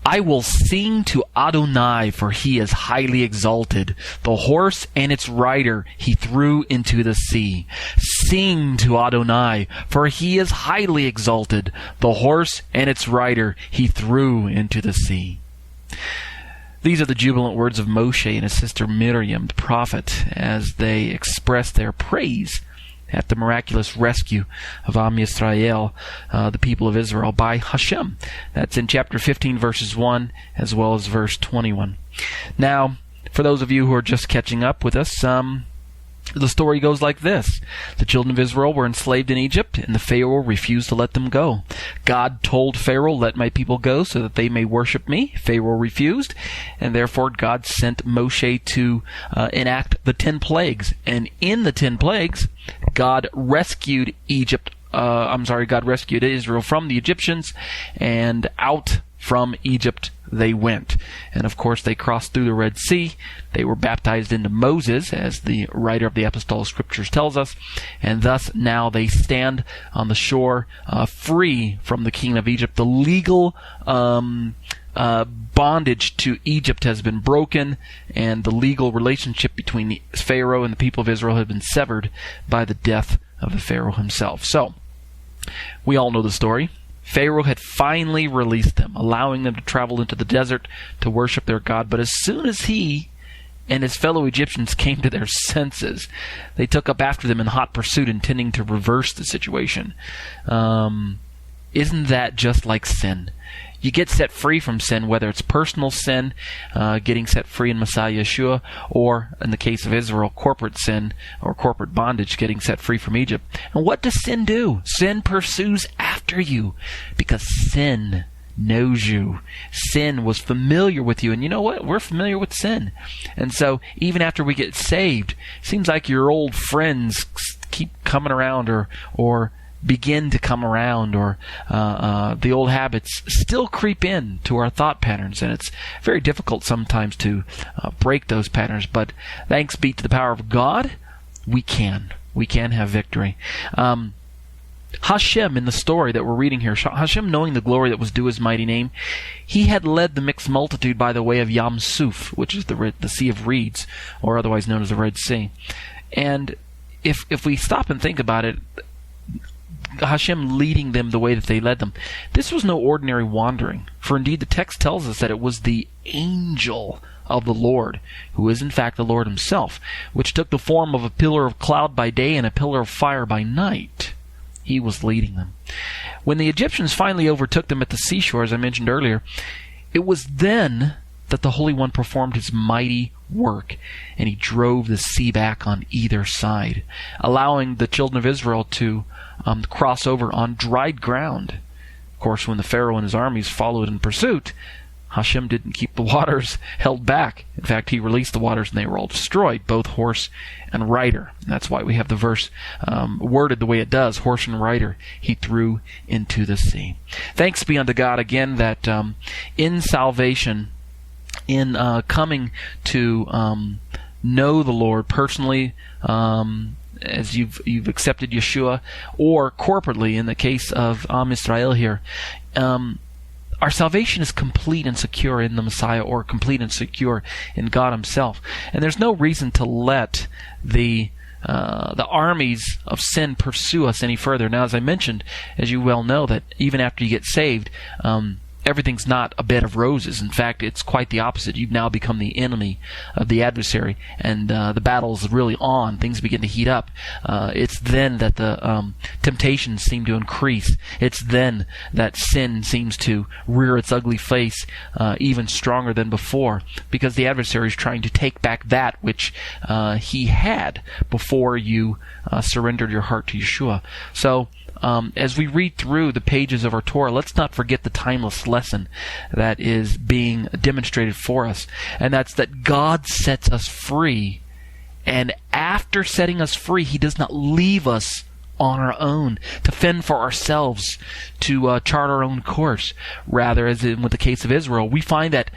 I will sing to Adonai, for he is highly exalted. The horse and its rider he threw into the sea. Sing to Adonai, for he is highly exalted. The horse and its rider he threw into the sea. These are the jubilant words of Moshe and his sister Miriam, the prophet, as they express their praise at the miraculous rescue of Am Yisrael, the people of Israel, by Hashem. That's in chapter 15, verses 1, as well as verse 21. Now, for those of you who are just catching up with us, the story goes like this. The children of Israel were enslaved in Egypt, and the Pharaoh refused to let them go. God told Pharaoh, "Let my people go so that they may worship me." Pharaoh refused, and therefore God sent Moshe to enact the 10 plagues. And in the 10 plagues, God rescued God rescued Israel from the Egyptians, and out from Egypt they went. And of course they crossed through the Red Sea. They were baptized into Moses, as the writer of the Apostolic Scriptures tells us, and thus now they stand on the shore free from the king of Egypt. The legal bondage to Egypt has been broken, and the legal relationship between the Pharaoh and the people of Israel had been severed by the death of the Pharaoh himself. So, we all know the story. Pharaoh had finally released them, allowing them to travel into the desert to worship their God. But as soon as he and his fellow Egyptians came to their senses, they took up after them in hot pursuit, intending to reverse the situation. Isn't that just like sin? You get set free from sin, whether it's personal sin, getting set free in Messiah Yeshua, or in the case of Israel, corporate sin or corporate bondage, getting set free from Egypt. And what does sin do? Sin pursues after you, because sin knows you. Sin was familiar with you. And you know what? We're familiar with sin. And so even after we get saved, it seems like your old friends keep coming around or begin to come around, or the old habits still creep in to our thought patterns, and it's very difficult sometimes to break those patterns. But thanks be to the power of God, we can have victory. Hashem, in the story that we're reading here, Hashem, knowing the glory that was due his mighty name, he had led the mixed multitude by the way of Yam Suf, which is the Sea of Reeds, or otherwise known as the Red Sea. And if we stop and think about it, Hashem leading them the way that they led them, this was no ordinary wandering. For indeed the text tells us that it was the angel of the Lord, who is in fact the Lord himself, which took the form of a pillar of cloud by day and a pillar of fire by night. He was leading them. When the Egyptians finally overtook them at the seashore, as I mentioned earlier, it was then that the Holy One performed his mighty work, and he drove the sea back on either side, allowing the children of Israel to cross over on dried ground. Of course, when the Pharaoh and his armies followed in pursuit, Hashem didn't keep the waters held back. In fact, he released the waters and they were all destroyed, both horse and rider. And that's why we have the verse worded the way it does, horse and rider he threw into the sea. Thanks be unto God again that in salvation, in coming to know the Lord personally, as you've accepted Yeshua, or corporately in the case of Am Yisrael here, our salvation is complete and secure in the Messiah, or complete and secure in God himself. And there's no reason to let the armies of sin pursue us any further. Now, as I mentioned, as you well know, that even after you get saved, everything's not a bed of roses. In fact, it's quite the opposite. You've now become the enemy of the adversary, and the battle is really on. Things begin to heat up. It's then that the temptations seem to increase. It's then that sin seems to rear its ugly face even stronger than before, because the adversary is trying to take back that which he had before you surrendered your heart to Yeshua. So, as we read through the pages of our Torah, let's not forget the timeless lesson that is being demonstrated for us, and that's that God sets us free, and after setting us free, he does not leave us on our own to fend for ourselves, to chart our own course. Rather, as in with the case of Israel, we find that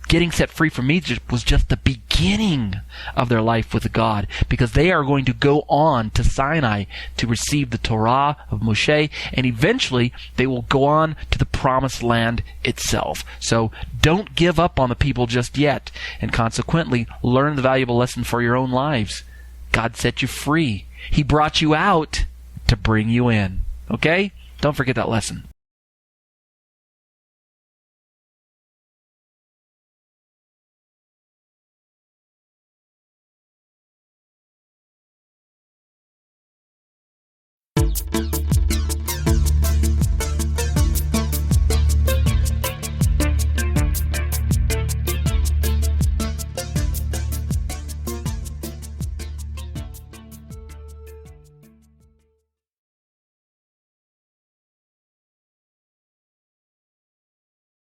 getting set free from Egypt was just the beginning of their life with God, because they are going to go on to Sinai to receive the Torah of Moshe, and eventually they will go on to the promised land itself. So don't give up on the people just yet, and consequently learn the valuable lesson for your own lives. God set you free. He brought you out to bring you in. Okay? Don't forget that lesson.